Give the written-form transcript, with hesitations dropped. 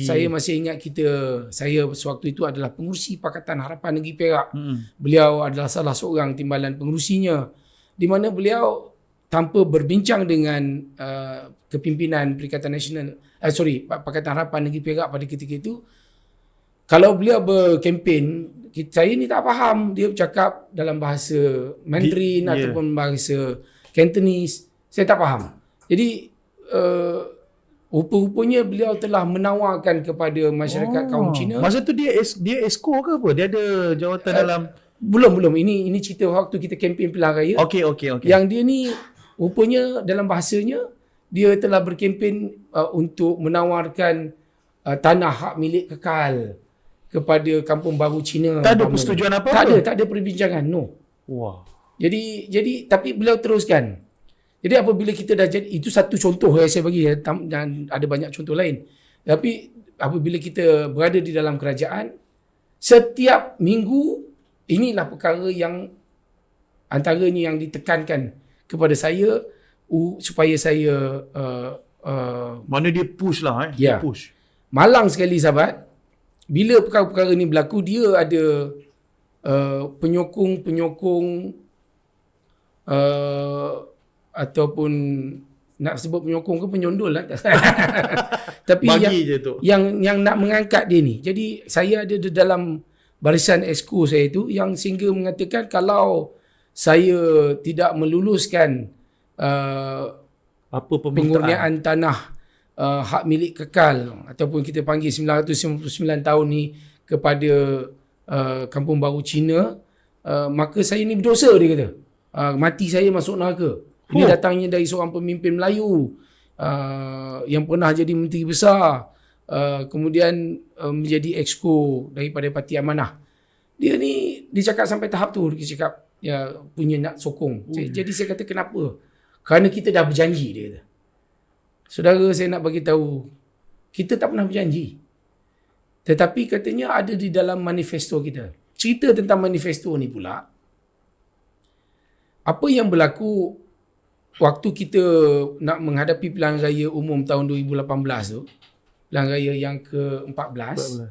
Saya masih ingat saya sewaktu itu adalah pengurusi Pakatan Harapan Negeri Perak. Beliau adalah salah seorang timbalan pengurusinya, di mana beliau tanpa berbincang dengan kepimpinan Perikatan Nasional, Pakatan Harapan Negeri Perak pada ketika itu, kalau beliau berkempen, saya ni tak faham. Dia bercakap dalam bahasa Mandarin ataupun bahasa Cantonese, saya tak faham. Jadi rupa-rupanya beliau telah menawarkan kepada masyarakat kaum Cina. Masa tu dia esko ke apa? Dia ada jawatan dalam... Belum. Ini cerita waktu kita kempen pilihan raya. Okey. Yang dia ni rupanya dalam bahasanya, dia telah berkempen untuk menawarkan tanah hak milik kekal kepada Kampung Baru Cina. Tak ada persetujuan apa-apa? Tak ada perbincangan, no. Wah. Jadi tapi beliau teruskan. Jadi apabila kita dah jadi, itu satu contoh yang saya bagi, dan ada banyak contoh lain. Tapi apabila kita berada di dalam kerajaan, setiap minggu, inilah perkara yang antaranya yang ditekankan kepada saya supaya saya mana dia push lah dia push. Malang sekali sahabat, bila perkara-perkara ni berlaku, dia ada penyokong ataupun nak sebut penyokong ke penyondol lah. Tapi yang nak mengangkat dia ni. Jadi saya ada di dalam barisan exco saya itu yang sehingga mengatakan kalau saya tidak meluluskan pengurniaan tanah hak milik kekal ataupun kita panggil 999 tahun ni kepada Kampung Baru Cina, maka saya ni berdosa, dia kata. Mati saya masuk neraka. Ini datangnya dari seorang pemimpin Melayu yang pernah jadi menteri besar, kemudian menjadi exco daripada Parti Amanah. Dia ni dia cakap sampai tahap tu, dia cakap punya nak sokong. Jadi saya kata kenapa? Kerana kita dah berjanji, dia kata. Saudara, saya nak bagi tahu, kita tak pernah berjanji. Tetapi katanya ada di dalam manifesto kita. Cerita tentang manifesto ni pula, apa yang berlaku waktu kita nak menghadapi pilihan raya umum tahun 2018 tu, pilihan raya yang ke-14,